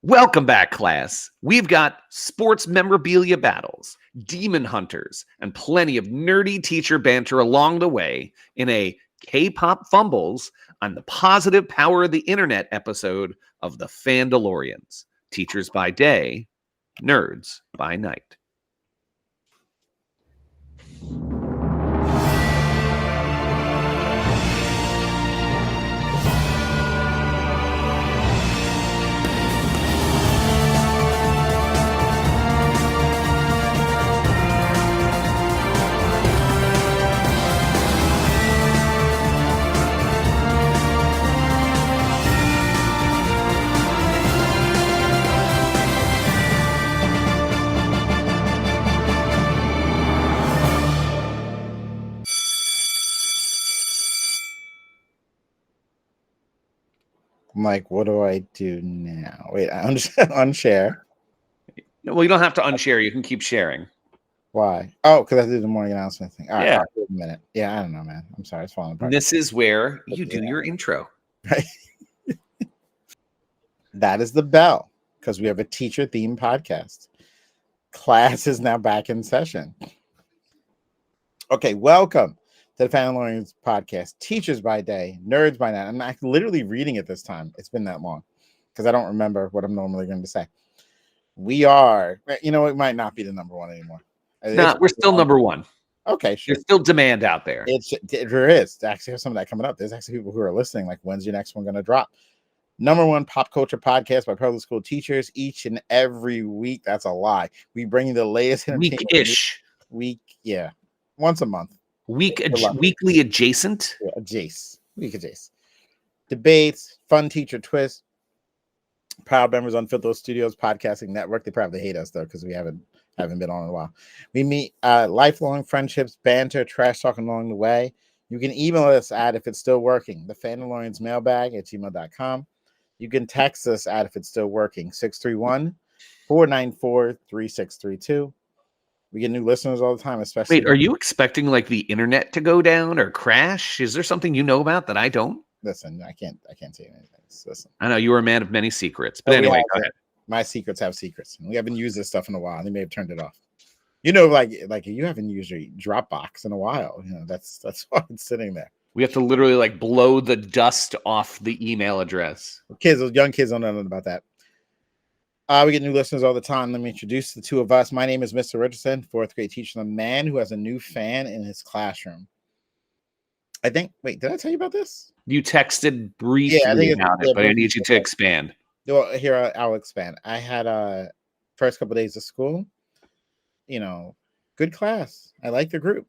Welcome back, class. We've got sports memorabilia battles, demon hunters, and plenty of nerdy teacher banter along the way in a K-pop fumbles on the positive power of the internet episode of the Fandalorians. Teachers by day, nerds by night. I'm like, what do I do now? Wait, I unshare. Well, you don't have to unshare. You can keep sharing. Why? Oh, because I did the morning announcement thing. All right, Yeah. all right, wait a minute. Yeah, I don't know, man. I'm sorry, it's falling apart. This is where you do your intro. Right. That is the bell, because we have a teacher-themed podcast. Class is now back in session. Okay, welcome to the Fandalorians podcast. Teachers by day, nerds by night. I'm literally reading it this time. It's been that long because I don't remember what I'm normally going to say. We are, you know, it might not be the number one anymore. No, we're still number one. Okay, sure. There's still demand out there. There is. Actually, have some of that coming up. There's actually people who are listening. Like, when's your next one going to drop? Number one pop culture podcast by public school teachers each and every week. That's a lie. We bring you the latest Week-ish. Yeah, once a month. Weekly adjacent. Yeah, week adjacent. Debates, fun teacher twist. Proud members on Fitlo Studios Podcasting Network. They probably hate us though because we haven't been on in a while. We meet lifelong friendships, banter, trash talking along the way. You can email us at if it's still working, the Fandalorians mailbag at gmail.com. You can text us at if it's still working, 631-494-3632. We get new listeners all the time, especially. Wait, are you expecting like the internet to go down or crash? Is there something you know about that I don't? Listen, I can't say anything. Listen. I know you are a man of many secrets, but anyway, go ahead. My secrets have secrets. We haven't used this stuff in a while. They may have turned it off. You know, like you haven't used your Dropbox in a while. You know, that's why it's sitting there. We have to literally like blow the dust off the email address. Those young kids don't know nothing about that. We get new listeners all the time. Let me introduce the two of us. My name is Mr. Richardson, fourth grade teacher, the man who has a new fan in his classroom. I think. Wait, did I tell you about this? You texted briefly about it, but I need you to expand. Well, here I'll expand. I had first couple of days of school. You know, good class. I like the group,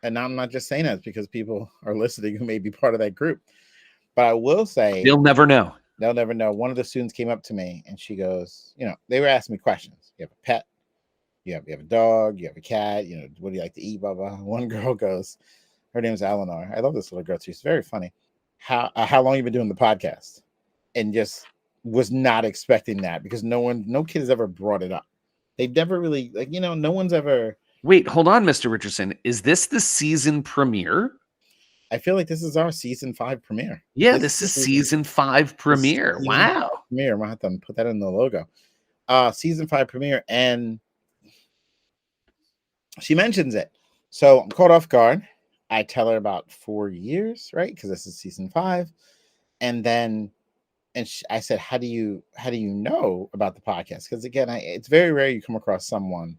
and now I'm not just saying that because people are listening who may be part of that group. But I will say, they'll never know. They'll never know. One of the students came up to me and she goes, you know, they were asking me questions. You have a pet, you have a dog, you have a cat, you know, what do you like to eat, blah, blah. One girl goes, her name is Eleanor. I love this little girl too. She's very funny. How long you been doing the podcast? And just was not expecting that because no kid has ever brought it up. They've never really, like, you know, no one's ever. Wait, hold on, Mr. Richardson. Is this the season premiere? I feel like this is our season 5 premiere. Yeah, this is season 5 premiere. Wow. Premiere. I'm gonna have to put that in the logo. Season 5 premiere, and she mentions it. So I'm caught off guard. I tell her about 4 years, right? Because this is season 5. And then I said, how do you know about the podcast? Because again, it's very rare you come across someone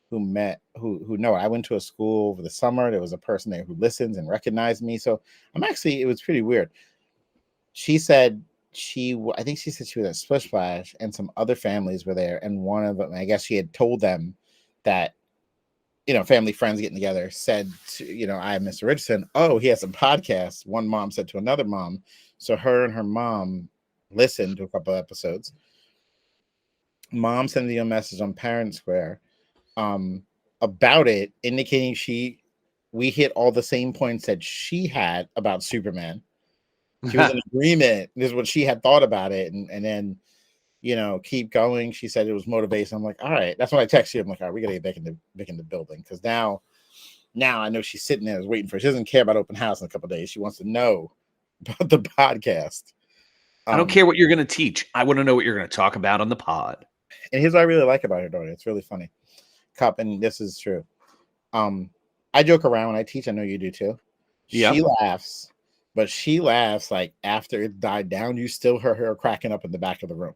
who know it. I went to a school over the summer. There was a person there who listens and recognized me. So it was pretty weird. She said she was at Splish Splash and some other families were there. And one of them, I guess she had told them that, you know, family friends getting together said to, you know, I have Mr. Richardson. Oh, he has a podcast. One mom said to another mom. So her and her mom listened to a couple of episodes. Mom sent me a message on Parent Square about it, indicating we hit all the same points that she had about Superman. She was in agreement. This is what she had thought about it, and then, you know, keep going. She said it was motivation. I'm like, all right. That's when I text you. I'm like, all right, we gotta get back in the building because now I know she's sitting there waiting for. She doesn't care about open house in a couple of days. She wants to know about the podcast. I don't care what you're going to teach. I want to know what you're going to talk about on the pod. And here's what I really like about her daughter. It's really funny. Cup, and this is true. I joke around when I teach. I know you do too. Yep. She laughs, but she laughs like after it died down. You still hear her cracking up in the back of the room.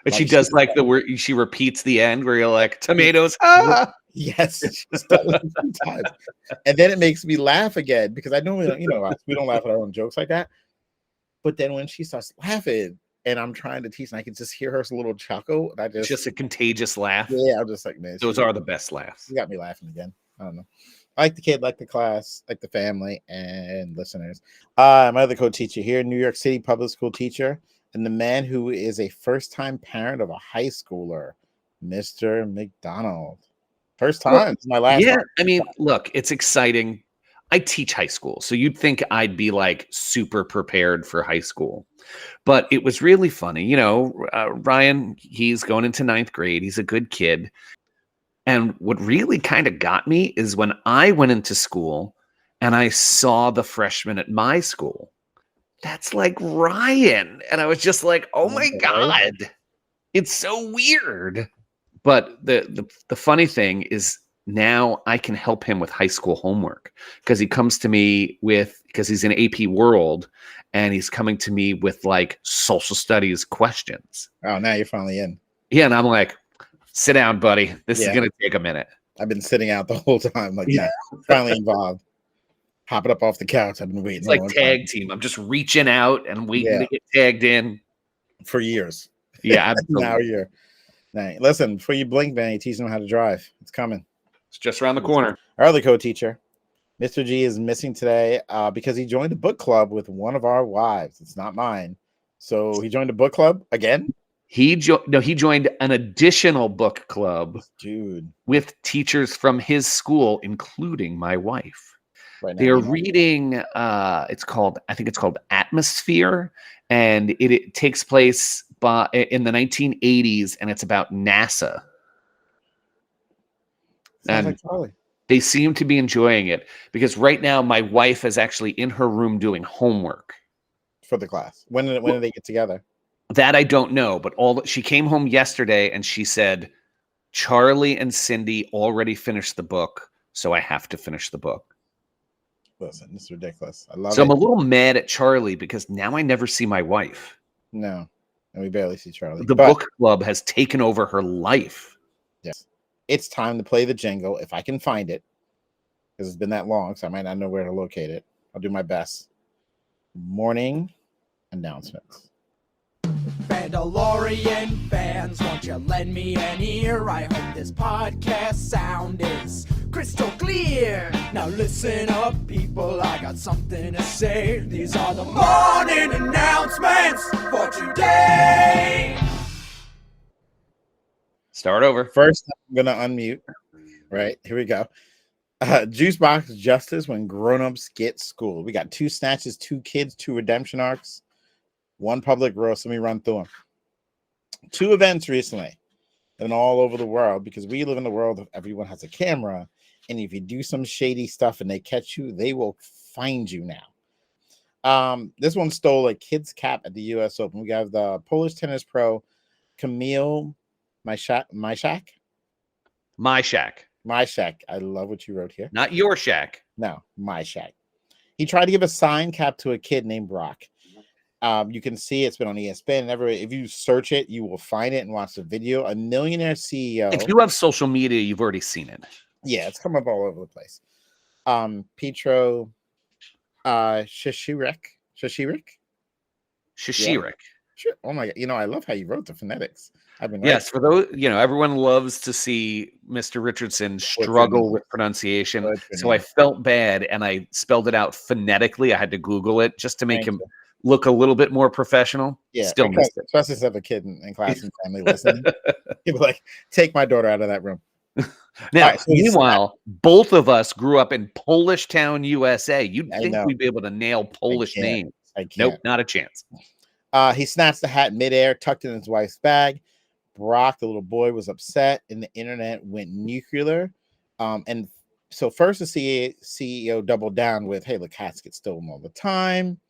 And Like she does like the word, she repeats the end where you're like, tomatoes. Ah! Yes, she's done it a few times. And then it makes me laugh again because I normally don't, we don't laugh at our own jokes like that. But then when she starts laughing and I'm trying to teach and I can just hear her little chuckle, and It's just a contagious laugh. Yeah, I'm just like, man, those are the best laughs. You got me laughing again. I don't know. I like the kid, like the class, like the family and listeners. My other co-teacher here, New York City public school teacher, and the man who is a first-time parent of a high schooler, Mr. McDonald. First time. It's my last. Yeah, time. I mean, look, it's exciting. I teach high school, so you'd think I'd be like super prepared for high school. But it was really funny. Ryan, he's going into 9th grade. He's a good kid. And what really kind of got me is when I went into school and I saw the freshmen at my school. That's like Ryan. And I was just like, oh my God, it's so weird. But the funny thing is now I can help him with high school homework because he comes to me because he's in AP World and he's coming to me with like social studies questions. Oh, now you're finally in. Yeah. And I'm like, sit down, buddy. This is going to take a minute. I've been sitting out the whole time. Like, yeah, finally involved. Hopping up off the couch. I've been waiting. It's like tag team. I'm just reaching out and waiting to get tagged in. For years. Yeah, absolutely. Now you're. Nah, listen, before you blink, man, you teach them how to drive. It's coming. It's just around the corner. Our other co-teacher, Mr. G, is missing today because he joined a book club with one of our wives. It's not mine. So he joined a book club again? He joined an additional book club, dude, with teachers from his school, including my wife. Right now, they're reading. I think it's called Atmosphere, and it takes place in the 1980s, and it's about NASA. Sounds like Charlie. They seem to be enjoying it because right now my wife is actually in her room doing homework for the class. When do they get together? That I don't know, but she came home yesterday and she said, Charlie and Cindy already finished the book, so I have to finish the book. Listen, it's ridiculous. I love it. So I'm a little mad at Charlie because now I never see my wife. No, and we barely see Charlie. The book club has taken over her life. Yes. It's time to play the jingle if I can find it, because it's been that long, so I might not know where to locate it. I'll do my best. Morning announcements. Fandalorian fans, won't you lend me an ear? I hope this podcast sound is crystal clear. Now listen up, people, I got something to say. These are the morning announcements for today. Start over. First, I'm going to unmute. Right, here we go. Juice box justice when grown-ups get schooled. We got 2 snatches, 2 kids, 2 redemption arcs, 1 public roast. Let me run through them. 2 events recently and all over the world, because we live in the world of everyone has a camera, and if you do some shady stuff and they catch you, they will find you now. This one stole a kid's cap at the US Open. We got the Polish tennis pro Kamil Myszak. I love what you wrote here. Not your shack. No, Myszak. He tried to give a signed cap to a kid named Brock. You can see it's been on ESPN and everywhere. If you search it, you will find it and watch the video. A millionaire CEO. If you have social media, you've already seen it. Yeah, it's come up all over the place. Petro Shishirek. Shishirek. Sure. Oh my God. I love how you wrote the phonetics. Yes, for those, everyone loves to see Mr. Richardson struggle with pronunciation. So I felt bad and I spelled it out phonetically. I had to Google it just to make him look a little bit more professional. Yeah, still missed it. Especially if I have a kid in class and family listening. People like, take my daughter out of that room. Now, meanwhile, both of us grew up in Polish Town, USA. You'd think we'd be able to nail Polish names. Nope, not a chance. He snatched the hat midair, tucked it in his wife's bag. Brock, the little boy, was upset, and the internet went nuclear. And so first the CEO doubled down with, hey, look, hats get stolen all the time.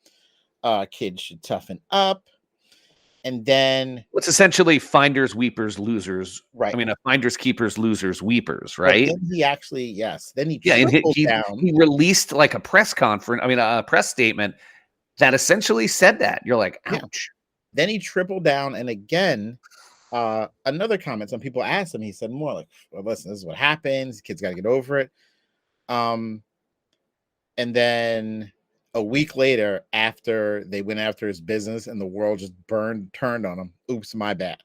Kids should toughen up. And then It's essentially finders, weepers, losers. right. I mean, finders, keepers, losers, weepers, But right? then he actually, yes. Then he Yeah, and tripled down. he released like a press conference. I mean, a press statement that essentially said that. You're like, Yeah. ouch. Then he tripled down, and again, another comment. Some people asked him. He said more like, "Well, listen, this is what happens. Kids got to get over it." And then a week later, after they went after his business, and the world just turned on him. Oops, my bad.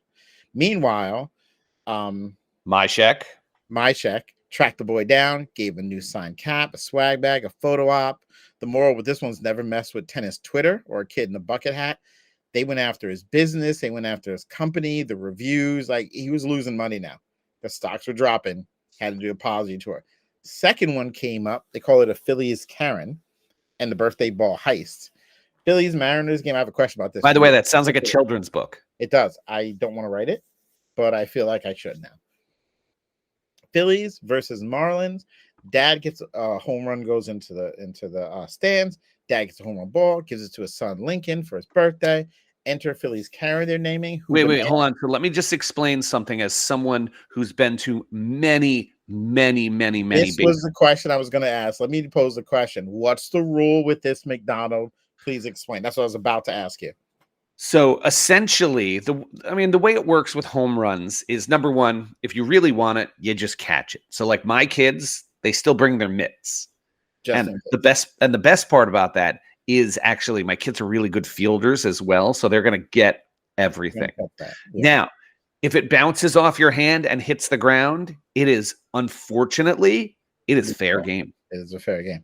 Meanwhile, My check. my check tracked the boy down, gave a new signed cap, a swag bag, a photo op. The moral with this one's never mess with tennis Twitter or a kid in a bucket hat. They went after his business. They went after his company, the reviews. Like, he was losing money now. The stocks were dropping. Had to do a apology tour. Second one came up. They call it a Phillies Karen and the birthday ball heist. Phillies Mariners game. I have a question about this. By the way, that sounds like a children's book. It does. I don't want to write it, but I feel like I should now. Phillies versus Marlins. Dad gets a home run, goes into the stands. Dad gets a home run ball, gives it to his son Lincoln for his birthday. Enter Phillies Karen, they're naming. Wait, hold on. So let me just explain something as someone who's been to many. This was the question I was going to ask. Let me pose the question. What's the rule with this McDonald? Please explain. That's what I was about to ask you. So essentially, the way it works with home runs is, number one, if you really want it, you just catch it. So like my kids, they still bring their mitts. And the best part about that is actually my kids are really good fielders as well. So they're going to get everything. Yeah. Now, if it bounces off your hand and hits the ground, it is fair game. It is a fair game.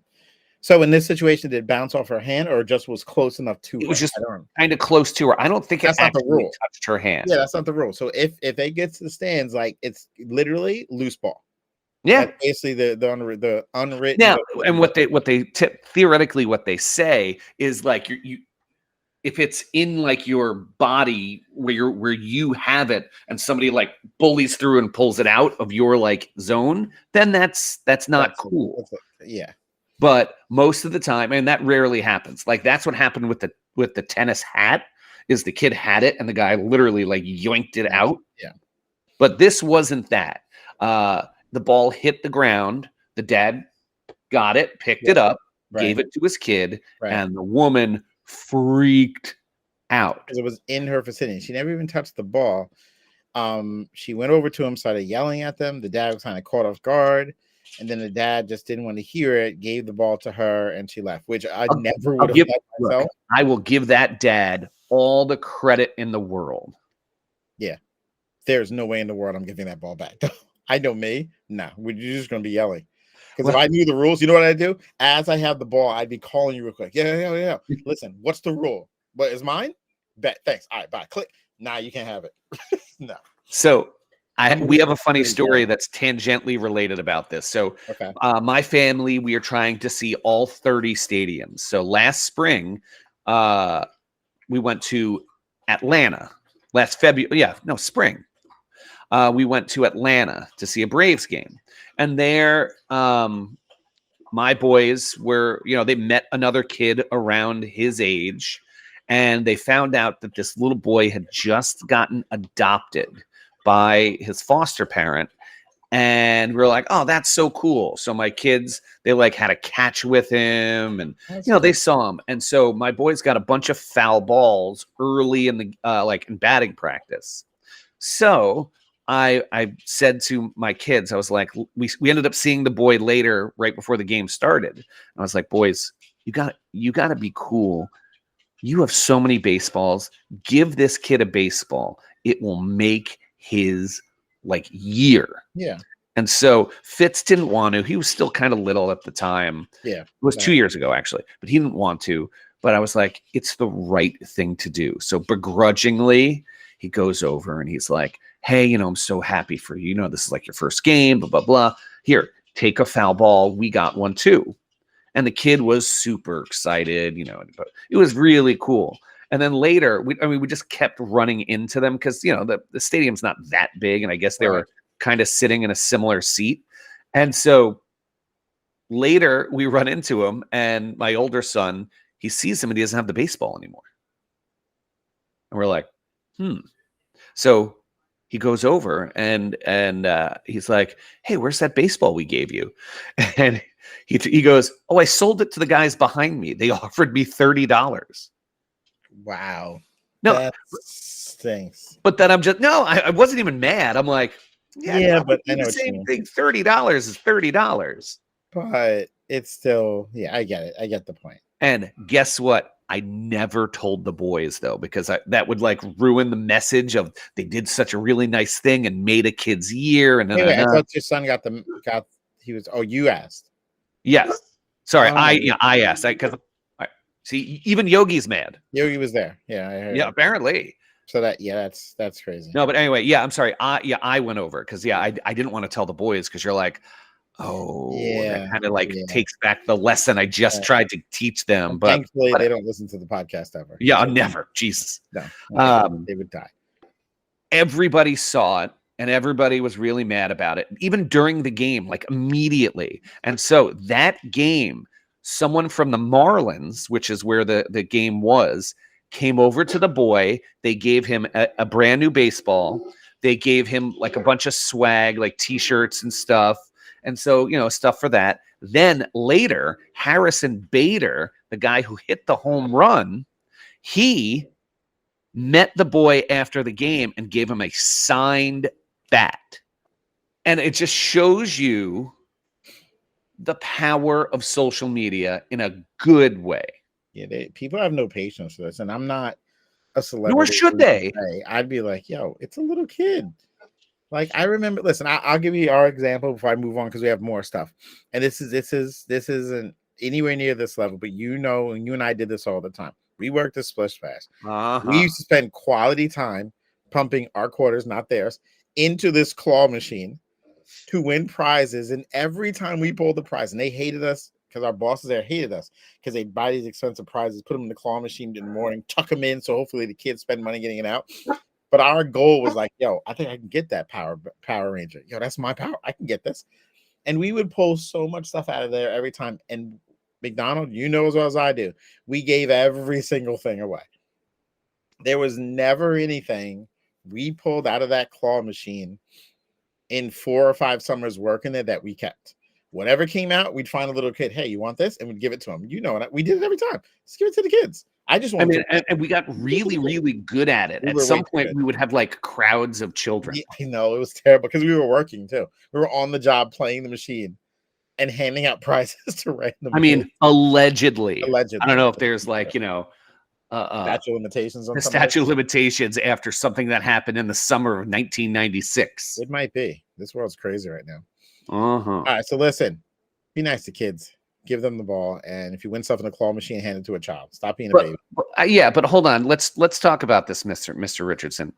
So in this situation, did it bounce off her hand or just was close enough to her? It was just kind of close to her. I don't think that's it not the actually rule. touched her hand. Yeah, that's not the rule. So if it gets to the stands, like, it's literally loose ball. Yeah, that's basically the unwritten. Now, and what they theoretically what they say is like you if it's in like your body where you have it and somebody like bullies through and pulls it out of your like zone, then that's not cool. Yeah. But most of the time, and that rarely happens. Like that's what happened with the tennis hat, is the kid had it and the guy literally like yoinked it out. Yeah. But this wasn't that. The ball hit the ground. The dad got it, picked it up, gave it to his kid, and the woman freaked out because it was in her vicinity. She never even touched the ball. She went over to him, started yelling at them. The dad was kind of caught off guard, and then the dad just didn't want to hear it, gave the ball to her, and she left, which I never would have done myself. Look, I will give that dad all the credit in the world. Yeah. There's no way in the world I'm giving that ball back. I know me. No, you're just going to be yelling. Because if I knew the rules, you know what I'd do? As I have the ball, I'd be calling you real quick. Yeah. Listen, what's the rule? What is mine? Bet. Thanks. All right, bye. Click. Nah, you can't have it. No. So we have a funny story that's tangentially related about this. So my family, we are trying to see all 30 stadiums. So last spring, we went to Atlanta. Spring. We went to Atlanta to see a Braves game. And there, my boys were, they met another kid around his age, and they found out that this little boy had just gotten adopted by his foster parent. And we were like, oh, that's so cool. So my kids, they like had a catch with him, and they saw him. And so my boys got a bunch of foul balls early in the in batting practice. So I said to my kids, I was like, we ended up seeing the boy later, right before the game started. I was like, boys, you got to be cool. You have so many baseballs. Give this kid a baseball. It will make his year. Yeah. And so Fitz didn't want to. He was still kind of little at the time. Yeah. It was 2 years ago, actually, but he didn't want to. But I was like, it's the right thing to do. So begrudgingly, he goes over and he's like, hey, I'm so happy for you. This is like your first game, blah, blah, blah. Here, take a foul ball. We got one too. And the kid was super excited, but it was really cool. And then later, we just kept running into them because, the stadium's not that big. And I guess they were kind of sitting in a similar seat. And so later we run into him, and my older son, he sees him and he doesn't have the baseball anymore. And we're like, So he goes over and he's like, "Hey, where's that baseball we gave you?" And he goes, "Oh, I sold it to the guys behind me. They offered me $30." Wow. No, That stinks. but then I wasn't even mad. I'm like, yeah, Yeah, no, but I do know the what you same mean. thing. $30 is $30. But it's still, yeah, I get it. I get the point. And guess what? I never told the boys though, because that would like ruin the message of they did such a really nice thing and made a kid's year. And Wait, I thought your son got he was, oh, you asked. yes, sorry, Oh. I asked because see, even Yogi's mad. Yogi was there. Yeah, I heard. Yeah, apparently. So that's crazy. No, but anyway, yeah, I'm sorry. I went over because I didn't want to tell the boys because you're like, oh, Yeah, that kind of like yeah. takes back the lesson I just tried to teach them. And But thankfully, they don't listen to the podcast ever. yeah, never. Jesus. No, they would die. Everybody saw it and everybody was really mad about it, even during the game, like immediately. And so that game, someone from the Marlins, which is where the game was, came over to the boy. They gave him a brand new baseball. They gave him like a bunch of swag, like t-shirts and stuff. And so, stuff for that. Then later, Harrison Bader, the guy who hit the home run, he met the boy after the game and gave him a signed bat. And it just shows you the power of social media in a good way. Yeah, people have no patience for this, and I'm not a celebrity. Nor should they. I'd be like, yo, it's a little kid. Like, I remember, listen, I'll give you our example before I move on because we have more stuff. And this isn't anywhere near this level, but and you and I did this all the time. We worked at Splish Fast. We used to spend quality time pumping our quarters, not theirs, into this claw machine to win prizes. And every time we pulled the prize, and they hated us because our bosses there hated us because they'd buy these expensive prizes, put them in the claw machine in the morning, tuck them in so hopefully the kids spend money getting it out. But our goal was like, yo, I think I can get that Power Ranger. Yo, that's my power. I can get this. And we would pull so much stuff out of there every time. And McDonald, you know as well as I do, we gave every single thing away. There was never anything we pulled out of that claw machine in 4 or 5 summers working there that we kept. Whatever came out, we'd find a little kid, hey, you want this? And we'd give it to him. We did it every time. Let's give it to the kids. And we got really, really good at it. At some point, we would have like crowds of children. Yeah, I know, it was terrible because we were working too. We were on the job playing the machine and handing out prizes to random. I mean, kids. Allegedly. I Allegedly. don't know if there's like, statute of limitations. The statute of limitations after something that happened in the summer of 1996. It might be. This world's crazy right now. All right, so listen, be nice to kids. Give them the ball, and if you win stuff in a claw machine, hand it to a child. Stop being a baby. But hold on. Let's talk about this, Mr. Richardson.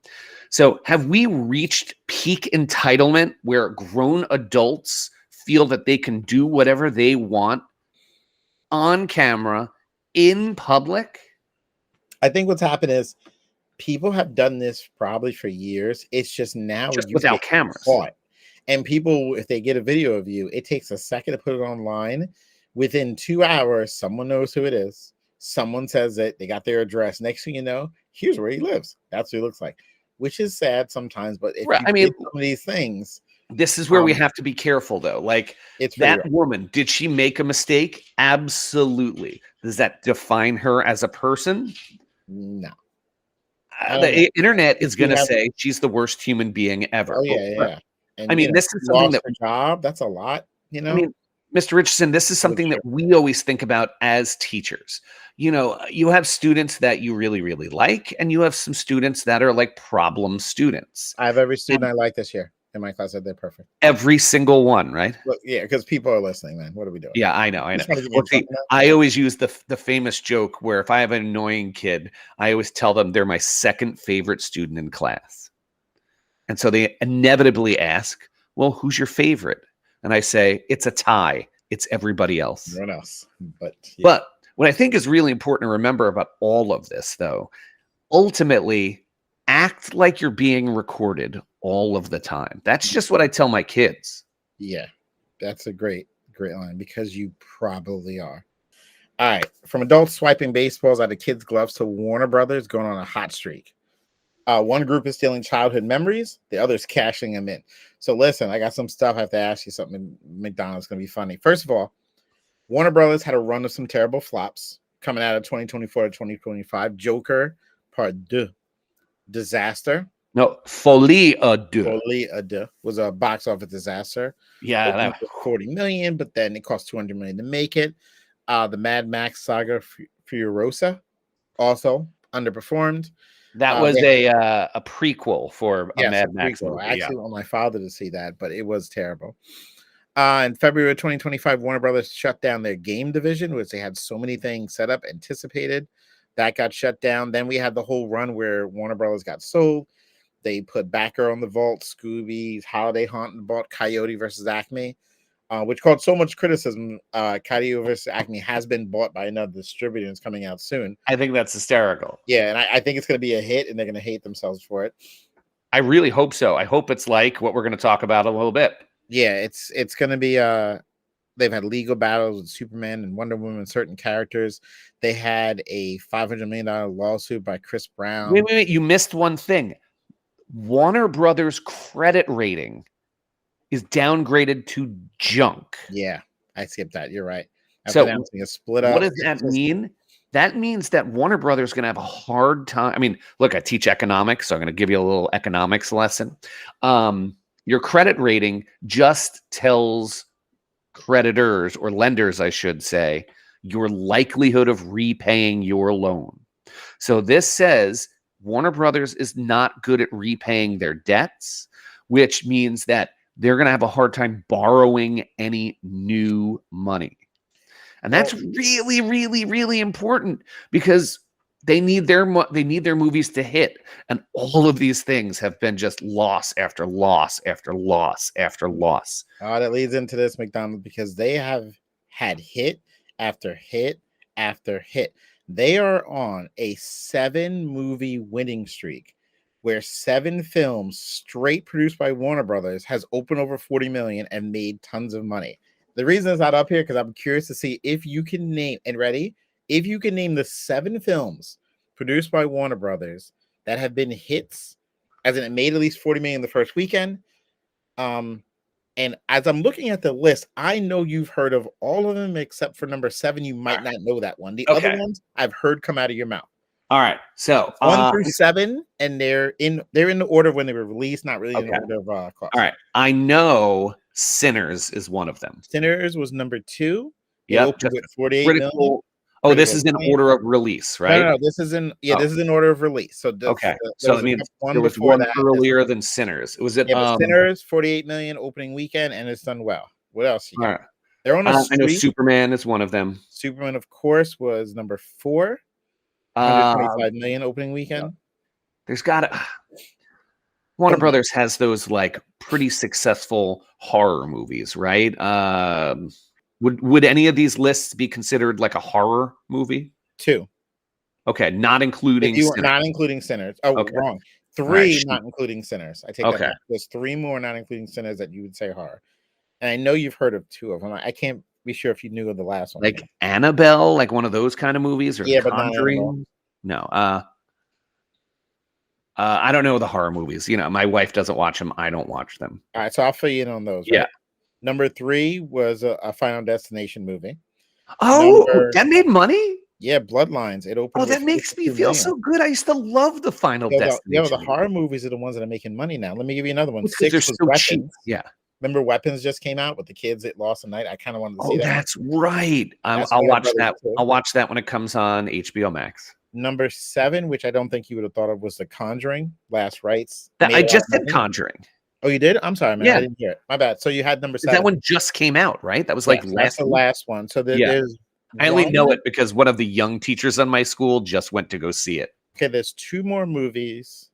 So, have we reached peak entitlement where grown adults feel that they can do whatever they want on camera in public? I think what's happened is people have done this probably for years. It's just now just without cameras. Caught. And people, if they get a video of you, it takes a second to put it online. Within 2 hours, someone knows who it is. Someone says it. They got their address. Next thing you know, here's where he lives. That's what he looks like, which is sad sometimes. But if you did some of these things, this is where we have to be careful, though. Like that woman, did she make a mistake? Absolutely. Does that define her as a person? No. The internet is going to say she's the worst human being ever. Oh yeah. And, I mean, this is something that job. That's a lot. I mean, Mr. Richardson, this is something that we always think about as teachers. You have students that you really, really like, and you have some students that are like problem students. I have every student I like this year in my class. They're perfect. Every single one, right? Look, yeah, because people are listening, man. What are we doing? Yeah, I know. Well, see, I always use the famous joke where if I have an annoying kid, I always tell them they're my second favorite student in class. And so they inevitably ask, well, who's your favorite? And I say, it's a tie. It's everybody else. Everyone else. But what I think is really important to remember about all of this, though, ultimately, act like you're being recorded all of the time. That's just what I tell my kids. Yeah, that's a great line because you probably are. All right. From adults swiping baseballs out of kids' gloves to Warner Brothers going on a hot streak. One group is stealing childhood memories, the other's cashing them in. So listen, I got some stuff. I have to ask you something. McDonald's going to be funny. First of all, Warner Brothers had a run of some terrible flops coming out of 2024 to 2025. Joker Part 2, Disaster. No, Folie à deux. Folie à deux was a box office disaster. Yeah, Opened for 40 million, but then it cost 200 million to make it. The Mad Max saga Furiosa also underperformed. that was a prequel for a Mad Max movie. I actually want my father to see that, but it was terrible. In February of 2025, Warner Brothers shut down their game division, which they had so many things set up, anticipated. That got shut down. Then we had the whole run where Warner Brothers got sold. They put Backer on the vault, Scooby's Holiday Haunt on the vault, Coyote versus Acme, which caused so much criticism. Coyote versus Acme has been bought by another distributor and it's coming out soon. I think that's hysterical. Yeah, and I think it's going to be a hit and they're going to hate themselves for it. I really hope so. I hope it's like what we're going to talk about a little bit. Yeah, it's going to be they've had legal battles with Superman and Wonder Woman, certain characters. They had a $500 million lawsuit by Chris Brown. Wait. You missed one thing. Warner Brothers credit rating is downgraded to junk. Yeah, I skipped that. You're right. So announcing a split up. What does that mean? That means that Warner Brothers is going to have a hard time. I mean, look, I teach economics, so I'm going to give you a little economics lesson. Your credit rating just tells creditors or lenders, I should say, your likelihood of repaying your loan. So this says Warner Brothers is not good at repaying their debts, which means that they're going to have a hard time borrowing any new money. And that's really, really, really important because they need their movies to hit. And all of these things have been just loss after loss after loss after loss. That leads into this, McDonald's, because they have had hit after hit after hit. They are on a 7-movie winning streak where 7 films straight produced by Warner Brothers has opened over 40 million and made tons of money. The reason it's not up here because I'm curious to see if you can name if you can name the 7 films produced by Warner Brothers that have been hits, as in it made at least 40 million the first weekend. And as I'm looking at the list, I know you've heard of all of them except for number 7. You might not know that one. The other ones I've heard come out of your mouth. All right, so 1 through 7, and they're in the order of when they were released, not really in the order of cost. All right, I know Sinners is one of them. Sinners was number 2. Yeah, with 48 million. Oh, this is in order of release, right? No, this is in this is in order of release. So so it means there was one earlier than Sinners. It was at Sinners 48 million opening weekend, and it's done well. What else? All right. They're on a I know Superman is one of them. Superman, of course, was number 4. 125 million opening weekend. There's got to Warner Brothers has those like pretty successful horror movies, right? Would any of these lists be considered like a horror movie? 2. Okay, not including Sinners. Not including Sinners. Oh, okay. Wrong. 3 not including Sinners. I take that back. There's 3 more not including Sinners that you would say horror. And I know you've heard of 2 of them. I can't be sure if you knew of the last one. Like Annabelle, like one of those kind of movies, or but Conjuring. No. I don't know the horror movies. You know, my wife doesn't watch them. I don't watch them. All right, so I'll fill you in on those. Right? Yeah. Number 3 was a Final Destination movie. Oh, that made money? Yeah, Bloodlines. It opened. Oh, that makes me feel so good. I used to love the Final Destination. The horror movies are the ones that are making money now. Let me give you another one. 6 they're was so Weapons. cheap. Yeah. Remember Weapons just came out with the kids that lost a night? I kind of wanted to see that. Oh, that's right. I'll watch that. I'll watch that when it comes on HBO Max. Number 7, which I don't think you would have thought of, was The Conjuring, Last Rites. I just did Conjuring. Oh, you did? I'm sorry, man. Yeah. I didn't hear it. My bad. So you had number 7. That one just came out, right? That was like that's the last one. So there's I only know it because one of the young teachers on my school just went to go see it. Okay, there's 2 more movies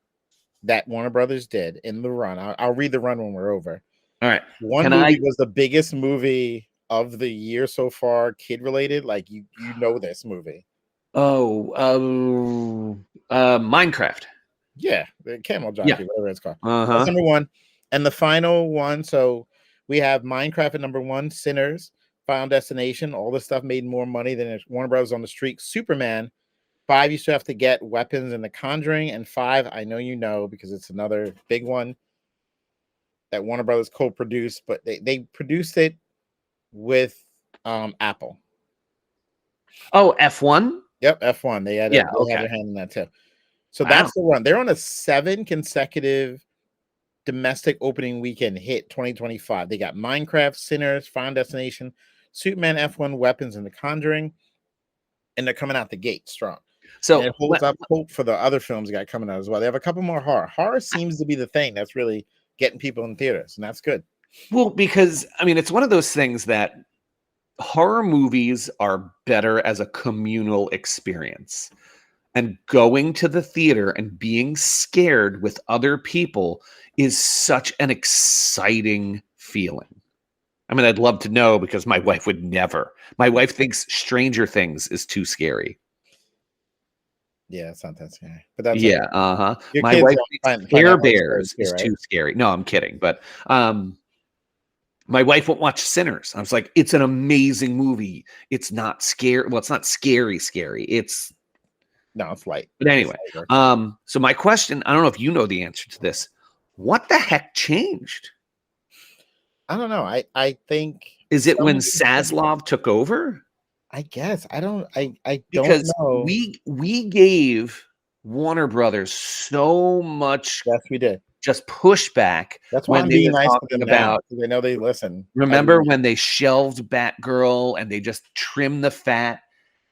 that Warner Brothers did in the run. I'll read the run when we're over. All right. One movie was the biggest movie of the year so far, kid related. Like you know this movie. Oh, Minecraft. Yeah, the Camel Jockey, whatever it's called. That's number 1. And the final one, so we have Minecraft at number 1, Sinners, Final Destination. All this stuff made more money than Warner Brothers on the streak. Superman 5, you still have to get Weapons in The Conjuring, and 5, I know you know because it's another big one that Warner Brothers co-produced, but they produced it with Apple. Oh, F1? Yep, F1. They had Yeah, they had okay. their hand in that too. So Wow. that's the one. They're on a 7 consecutive domestic opening weekend hit 2025. They got Minecraft, Sinners, Final Destination, Superman, F1, Weapons, and The Conjuring, and they're coming out the gate strong. So And it holds up hope for the other films they got coming out as well. They have a couple more horror. Horror seems to be the thing that's really getting people in theaters, and that's good. well, because I mean, it's one of those things that horror movies are better as a communal experience. And going to the theater and being scared with other people is such an exciting feeling. I mean, I'd love to know because my wife would never. My wife thinks Stranger Things is too scary. Yeah, it's not that scary, but that's Yeah, okay. uh-huh. Your My kids wife find thinks that Care one scary Bears too, is right? too scary. No, I'm kidding. But my wife won't watch Sinners. I was like, it's an amazing movie. It's not scary. Well, it's not scary. It's No, it's light. But anyway, It's lighter. so my question, I don't know if you know the answer to this. What the heck changed? I don't know. I think Is it when some of the- Zaslav took over? I guess I don't Because know. we gave Warner Brothers so much Yes, we did. just pushback That's why when I'm they being were nice to talking them now, about. because I know they listen. Remember when they shelved Batgirl and they just trimmed the fat?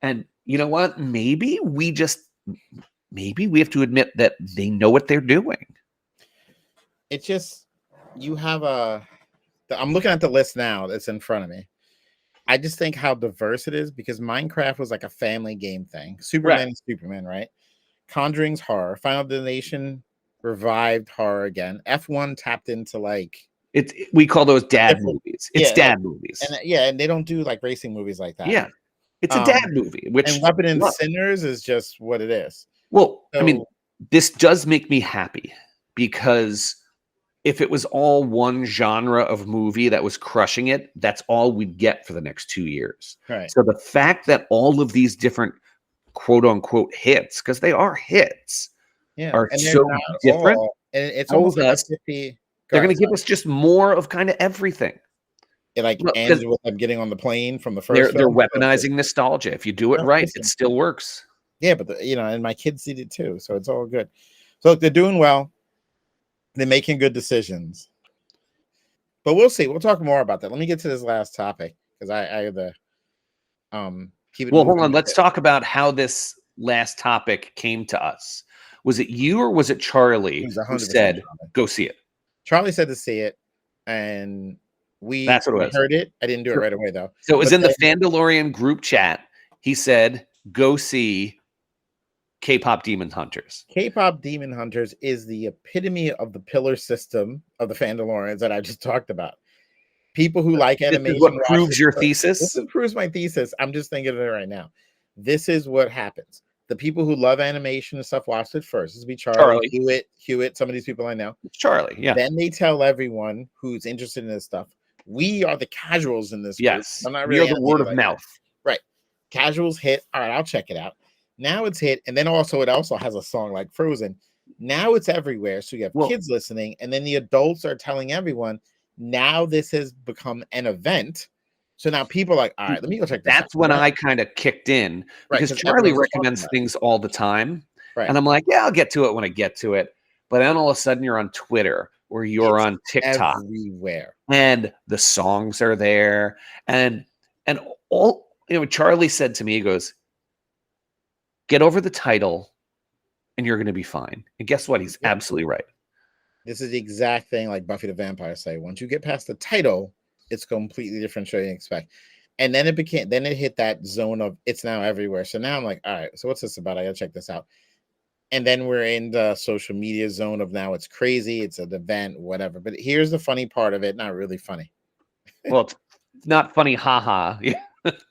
And you know what? Maybe we have to admit that they know what they're doing. It's just you have I'm looking at the list now that's in front of me. I just think how diverse it is because Minecraft was like a family game thing. Superman is Superman, right? Conjuring's horror. Final Destination revived horror again. F1 tapped into like We call those dad movies. It's dad movies. and they don't do like racing movies like that. Yeah. It's a dad movie, which and Weapon and Sinners is just what it is. Well, So, I mean, this does make me happy because if it was all one genre of movie that was crushing it, that's all we'd get for the next 2 years. right. So the fact that all of these different quote unquote hits, because they are hits, are and so different. And it's tells almost like us 50. They're going to give us just more of kind of everything. It like Look, ends with them getting on the plane from the first. They're weaponizing nostalgia. If you do it right, it still works. Yeah, but and my kids did it too, so it's all good. So look, they're doing well. They're making good decisions. But we'll see. We'll talk more about that. Let me get to this last topic because I have the keep it. Well, hold on. Let's talk about how this last topic came to us. Was it you or was it Charlie who said, go see it? Charlie said to see it, and That's what it was. Heard it. I didn't do it right away though. So it was in the Fandalorian group chat. He said, go see K-pop Demon Hunters. K-pop Demon Hunters is the epitome of the pillar system of the Fandalorians that I just talked about. People who like animation. This is what proves your thesis? This proves my thesis. I'm just thinking of it right now. This is what happens. The people who love animation and stuff watched it first. This would be Charlie. Hewitt, some of these people I know. It's Charlie, yeah. Then they tell everyone who's interested in this stuff. We are the casuals in this. Yes. I'm not really. You're the word of mouth. Right. Casuals hit. All right, I'll check it out. Now it's hit, and then it also has a song like Frozen. Now it's everywhere. So you have kids listening, and then the adults are telling everyone. Now this has become an event. So now people are like, all right, let me go check this out. That's when I kind of kicked in because Charlie recommends things all the time. Right. And I'm like, yeah, I'll get to it when I get to it. But then all of a sudden you're on Twitter or you're on TikTok. Everywhere. And the songs are there. And all, Charlie said to me, he goes, get over the title and you're going to be fine. And guess what? He's absolutely right. This is the exact thing like Buffy the Vampire say. Once you get past the title, it's a completely different show you expect. And then it hit that zone of it's now everywhere. So now I'm like, all right, so what's this about? I gotta check this out. And then we're in the social media zone of now it's crazy, it's an event, whatever. But here's the funny part of it, not really funny. Well, it's not funny, haha. Yeah.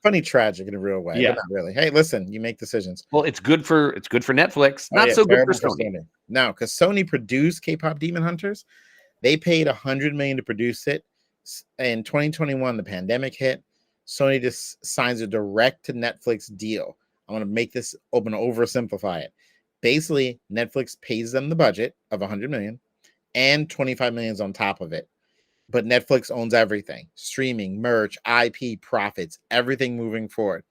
Funny, tragic in a real way. Yeah, but not really. Hey, listen, you make decisions. Well, it's good for Netflix. Not so good for Sony. No, because Sony produced K-pop Demon Hunters. They paid $100 million to produce it. In 2021, the pandemic hit. Sony just signs a direct to Netflix deal. I'm going to make this open, oversimplify it. Basically, Netflix pays them the budget of 100 million and 25 million on top of it. But Netflix owns everything: streaming, merch, IP, profits, everything moving forward.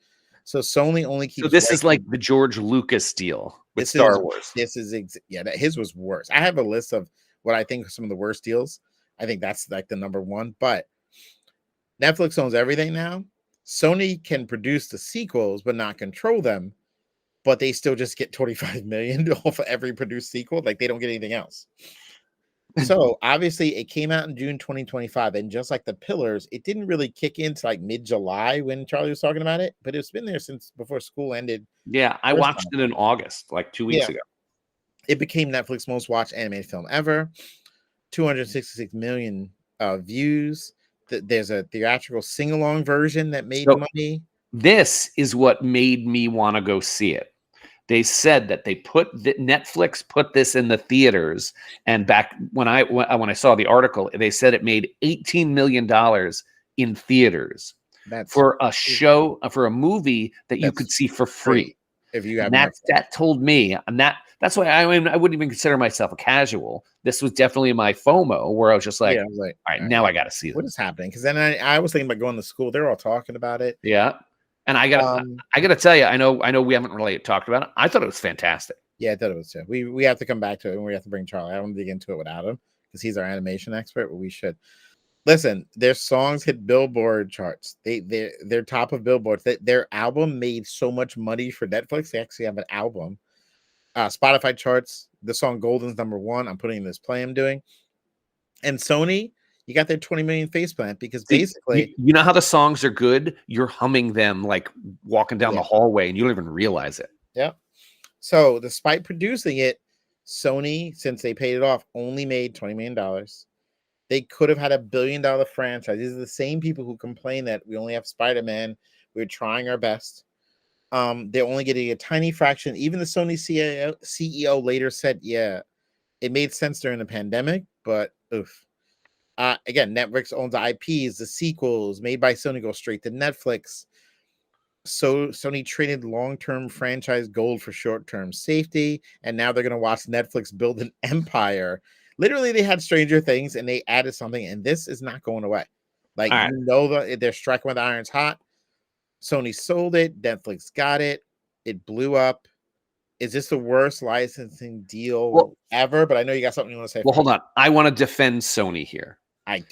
So Sony only keeps. So this is like the George Lucas deal with Star Wars. His was worse. I have a list of what I think are some of the worst deals. I think that's like the number one. But Netflix owns everything now. Sony can produce the sequels, but not control them. But they still just get 25 million off of every produced sequel. Like they don't get anything else. So obviously it came out in June 2025, and just like the Pillars, it didn't really kick into like mid-July when Charlie was talking about it, but it's been there since before school ended. Yeah, I watched it in August, like 2 weeks ago. It became Netflix's most watched animated film ever. 266 million views. There's a theatrical sing-along version that made money. This is what made me want to go see it. They said that Netflix put this in the theaters, and back when I saw the article, they said it made $18 million in theaters for a show, for a movie that you could see for free. If you have that told me, and that's why I wouldn't even consider myself a casual. This was definitely my FOMO, where I was just like, all right, now I got to see this. What is happening? Because then I was thinking about going to school. They're all talking about it. Yeah. And I gotta tell you, I know we haven't really talked about it. I thought it was fantastic. Yeah, I thought it was too. We have to come back to it, and we have to bring Charlie. I don't dig into it without him because he's our animation expert, but we should. Listen, their songs hit Billboard charts. They're top of Billboard. Their album made so much money for Netflix. They actually have an album. Spotify charts. The song Golden's #1. I'm putting in this play I'm doing. And Sony, you got their 20 million faceplant because basically, you know how the songs are good. You're humming them like walking down the hallway, and you don't even realize it. Yeah. So despite producing it, Sony, since they paid it off, only made $20 million. They could have had $1 billion franchise. These are the same people who complain that we only have Spider-Man. We're trying our best. They're only getting a tiny fraction. Even the Sony CEO later said, yeah, it made sense during the pandemic, but oof. Again, Netflix owns the IPs, the sequels made by Sony go straight to Netflix. So Sony traded long-term franchise gold for short-term safety, and now they're going to watch Netflix build an empire. Literally, they had Stranger Things, and they added something, and this is not going away. Like, they're striking with the irons hot. Sony sold it. Netflix got it. It blew up. Is this the worst licensing deal ever? But I know you got something you want to say. Well, hold on. I want to defend Sony here.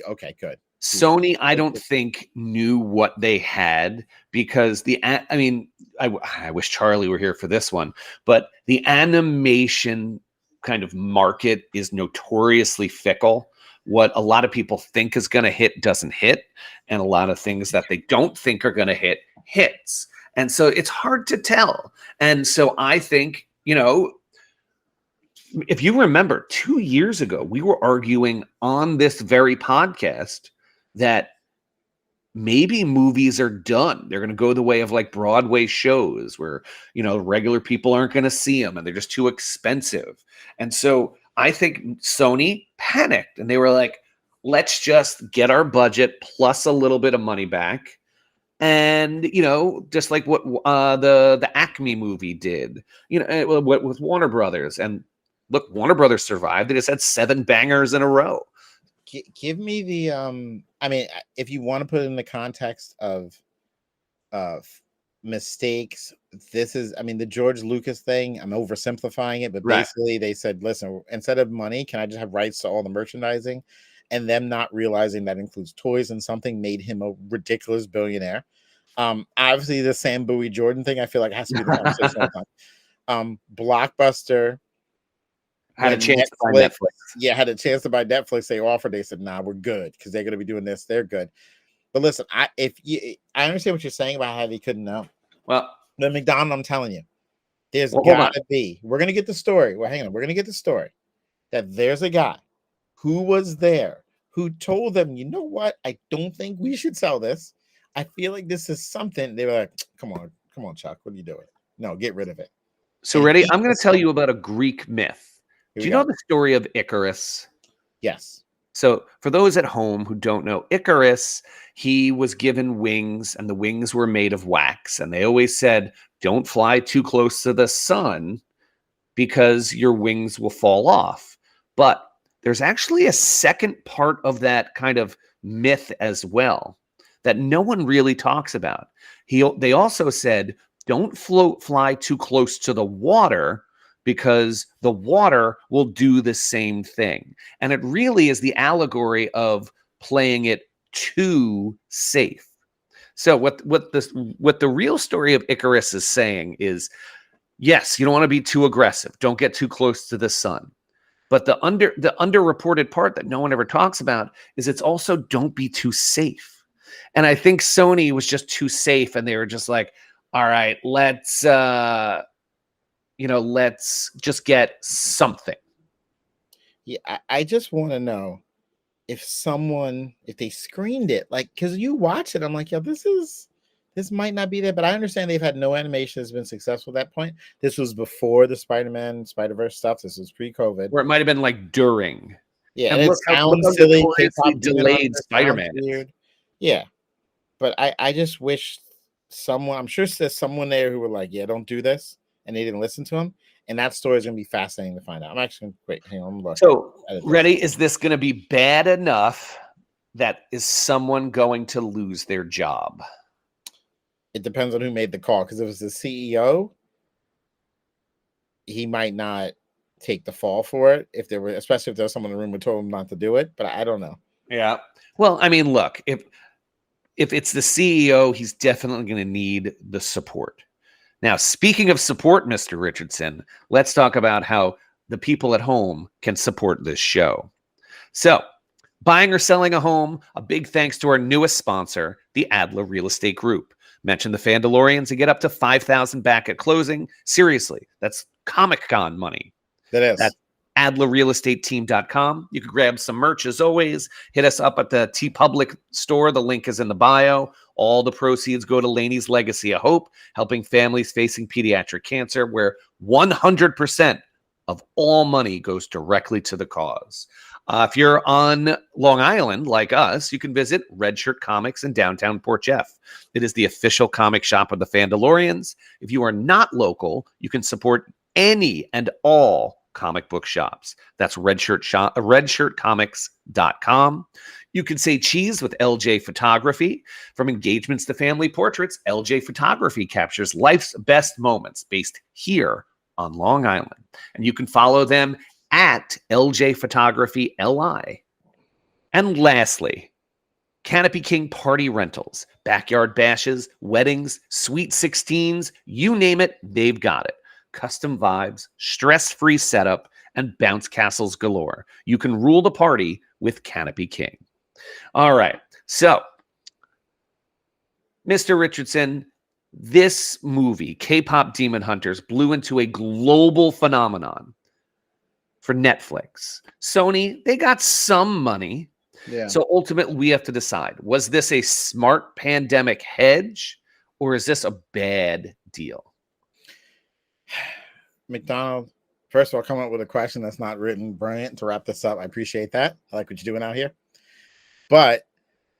Okay, good. Sony, I don't think knew what they had because I wish Charlie were here for this one, but the animation kind of market is notoriously fickle. What a lot of people think is going to hit doesn't hit, and a lot of things that they don't think are going to hit hits. And so it's hard to tell. And so I think, if you remember 2 years ago, we were arguing on this very podcast that maybe movies are done. They're going to go the way of like Broadway shows where, regular people aren't going to see them and they're just too expensive. And so I think Sony panicked and they were like, let's just get our budget plus a little bit of money back. And, just like what the Acme movie did, with Warner Brothers. And look, Warner Brothers survived. They just had 7 bangers in a row. Give me the if you want to put it in the context of mistakes, this is the George Lucas thing. I'm oversimplifying it, but basically they said, listen, instead of money, can I just have rights to all the merchandising? And them not realizing that includes toys and something made him a ridiculous billionaire. Obviously the Sam Bowie Jordan thing, I feel like has to be the conversation all the time. Blockbuster had a chance to buy Netflix. Yeah, had a chance to buy Netflix. They said, nah, we're good because they're going to be doing this. They're good. But listen, I understand what you're saying about how they couldn't know. Well, the McDonald's, I'm telling you, there's got to be. We're going to get the story. Well, hang on. We're going to get the story that there's a guy who was there who told them, you know what? I don't think we should sell this. I feel like this is something. They were like, come on, Chuck. What are you doing? No, get rid of it. So ready? I'm going to tell you about a Greek myth. Do you know the story of Icarus? Yes. So for those at home who don't know, Icarus, he was given wings, and the wings were made of wax. And they always said, don't fly too close to the sun because your wings will fall off. But there's actually a second part of that kind of myth as well that no one really talks about. They also said, don't fly too close to the water because the water will do the same thing. And it really is the allegory of playing it too safe. So what the real story of Icarus is saying is, yes, you don't want to be too aggressive. Don't get too close to the sun. But the underreported part that no one ever talks about is it's also don't be too safe. And I think Sony was just too safe, and they were just like, all right, let's just get something. Yeah, I just want to know if they screened it, like, because you watch it, I'm like, yo, this might not be there, but I understand they've had no animation that's been successful at that point. This was before the Spider-Man, Spider-Verse stuff. This was pre-COVID. Or it might have been like during. Yeah, and it look sounds how silly. notoriously K-pop delayed sounds Spider-Man. weird. Yeah, but I just wish I'm sure there's someone there who were like, yeah, don't do this, and they didn't listen to him. And that story is going to be fascinating to find out. I'm actually wait, hang on. Look. So, ready? Is this going to be bad enough that is someone going to lose their job? It depends on who made the call. Because if it's the CEO, he might not take the fall for it. Especially if there's someone in the room who told him not to do it. But I don't know. Yeah. Well, I mean, look, if it's the CEO, he's definitely going to need the support. Now, speaking of support, Mr. Richardson, let's talk about how the people at home can support this show. So, buying or selling a home, a big thanks to our newest sponsor, the Adler Real Estate Group. Mention the Fandalorians and get up to $5,000 back at closing. Seriously, that's Comic-Con money. That is. That's AdlerRealEstateTeam.com. You can grab some merch as always. Hit us up at the TeePublic store. The link is in the bio. All the proceeds go to Laney's Legacy of Hope, helping families facing pediatric cancer, where 100% of all money goes directly to the cause. If you're on Long Island, like us, you can visit Red Shirt Comics in downtown Port Jeff. It is the official comic shop of the Fandalorians. If you are not local, you can support any and all comic book shops. That's redshirtcomics.com. You can say cheese with LJ Photography. From engagements to family portraits, LJ Photography captures life's best moments based here on Long Island. And you can follow them at LJ Photography LI. And lastly, Kanopy King Party Rentals. Backyard bashes, weddings, sweet 16s, you name it, they've got it. Custom vibes, stress-free setup, and bounce castles galore. You can rule the party with Kanopy King. All right, so, Mr. Richardson, this movie, K-Pop Demon Hunters, blew into a global phenomenon for Netflix. Sony, they got some money. Yeah. So ultimately, we have to decide, was this a smart pandemic hedge, or is this a bad deal? McDonald, first of all, come up with a question that's not written. Brilliant to wrap this up. I appreciate that. I like what you're doing out here. But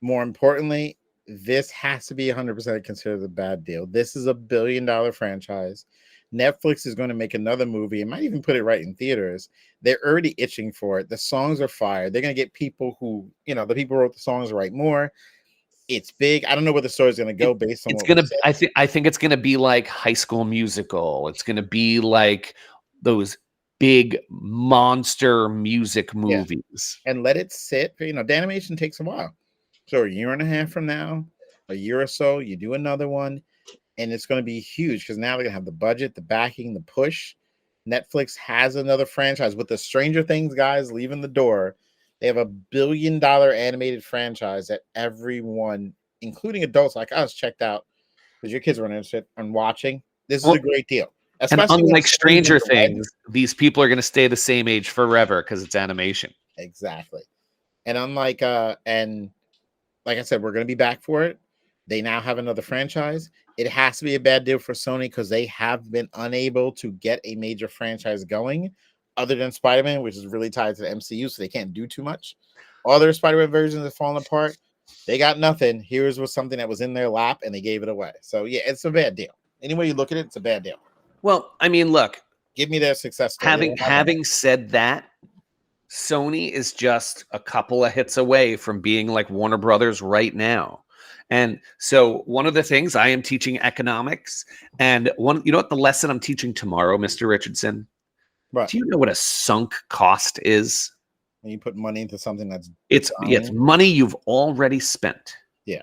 more importantly, this has to be 100% considered a bad deal. This is $1 billion franchise. Netflix is going to make another movie. It might even put it right in theaters. They're already itching for it. The songs are fire. They're going to get people who, the people who wrote the songs write more. It's big. I don't know where the story is going to go based on. I think it's going to be like High School Musical. It's going to be like those big monster music movies. And let it sit. The animation takes a while. So a year and a half from now, a year or so, you do another one, and it's going to be huge because now they're going to have the budget, the backing, the push. Netflix has another franchise with the Stranger Things guys leaving the door. They have $1 billion animated franchise that everyone, including adults like us, checked out because your kids were interested in watching. This is a great deal. Especially and unlike Stranger Things, these people are going to stay the same age forever because it's animation. Exactly. And unlike, and like I said, we're going to be back for it. They now have another franchise. It has to be a bad deal for Sony because they have been unable to get a major franchise going other than Spider-Man, which is really tied to the MCU, so they can't do too much. All their Spider-Man versions have fallen apart. They got nothing. Here's was something that was in their lap, and they gave it away. So yeah, it's a bad deal. Any way you look at it, it's a bad deal. Well, I mean, look, Give me their success story. having said that, Sony is just a couple of hits away from being like Warner Brothers right now. And so one of the things I am teaching economics, and you know what the lesson I'm teaching tomorrow, Mr. Richardson? Right. Do you know what a sunk cost is? When you put money into something that's It's money you've already spent. Yeah.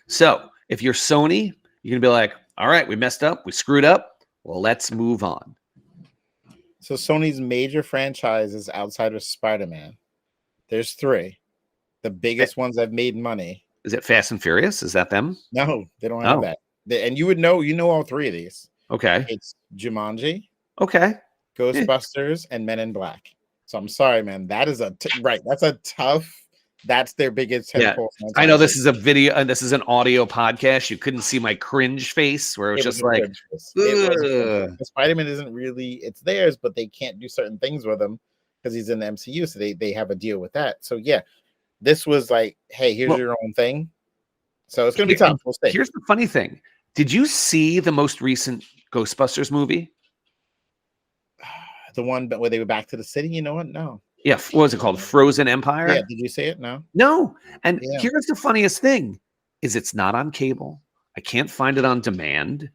So if you're Sony, you're gonna be like, all right, we messed up, we screwed up. Well, let's move on. So Sony's major franchises outside of Spider-Man, there's 3. The biggest ones that made money. Is it Fast and Furious? Is that them? No, they don't have that. And you would know, all 3 of these. Okay. It's Jumanji, Okay. Ghostbusters, and Men in Black. So I'm sorry, man. That is that's a tough. That's their biggest tentpole. I know this is a video and this is an audio podcast. You couldn't see my cringe face where it was just like, Spider-Man isn't really, it's theirs, but they can't do certain things with him because he's in the MCU. So they have a deal with that. So yeah, this was like, hey, here's your own thing. So it's going to be tough. We'll see. Here's the funny thing. Did you see the most recent Ghostbusters movie? The one where they were back to the city? You know what? No. Yeah, what was it called? Frozen Empire? Yeah, did you see it? No. No. And here's the funniest thing is it's not on cable. I can't find it on demand.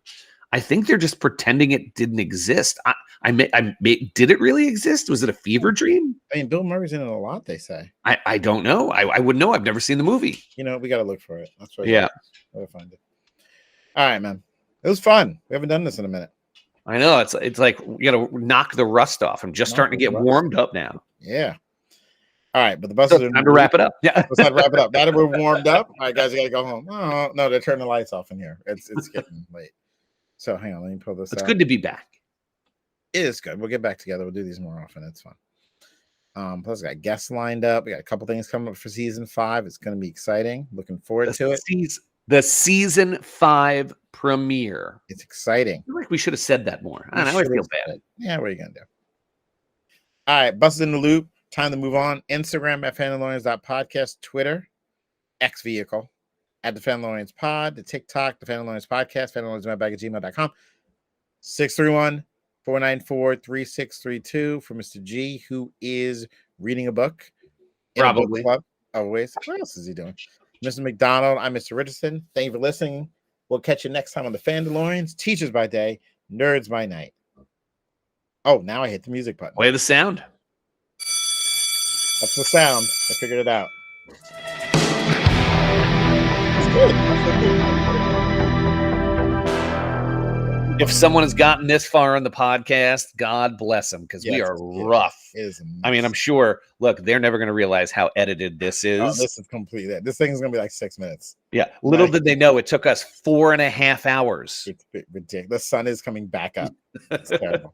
I think they're just pretending it didn't exist. Did it really exist? Was it a fever dream? I mean, Bill Murray's in it a lot, they say. I don't know. I wouldn't know. I've never seen the movie. We got to look for it. That's right. Yeah. We'll find it. All right, man. It was fun. We haven't done this in a minute. I know. It's like you got to knock the rust off. I'm just starting to get warmed up now. Yeah. All right, but the buses are time to wrap it up. Yeah. Let's not wrap it up. Now that we're warmed up, all right, guys, you got to go home. Oh, no, they're turning the lights off in here. It's getting late. So hang on, let me pull this out. It's good to be back. It is good. We'll get back together. We'll do these more often. It's fun. Plus, we got guests lined up. We got a couple things coming up for season 5. It's going to be exciting. Looking forward to it. The season 5 premiere. It's exciting. I feel like we should have said that more. I don't know. I feel bad. Yeah, what are you going to do? All right, Buses in the Loop. Time to move on. Instagram at Fandalorians.podcast. Twitter, X Vehicle. At the Fandalorians Pod. The TikTok, the Fandalorians Podcast. Fandalorians@gmail.com. 631-494-3632 for Mr. G, who is reading a book. Probably. Club, always. What else is he doing? Mr. McDonald, I'm Mr. Richardson. Thank you for listening. We'll catch you next time on the Fandalorians. Teachers by day, nerds by night. Oh, now I hit the music button. Play the sound. That's the sound. I figured it out. It's good. If someone has gotten this far on the podcast, God bless them, because we are rough. I mean, I'm sure, look, they're never going to realize how edited this is. Oh, this is complete. This thing is going to be like 6 minutes. Yeah. Little did they know it took us 4.5 hours. It's ridiculous. The sun is coming back up. It's terrible.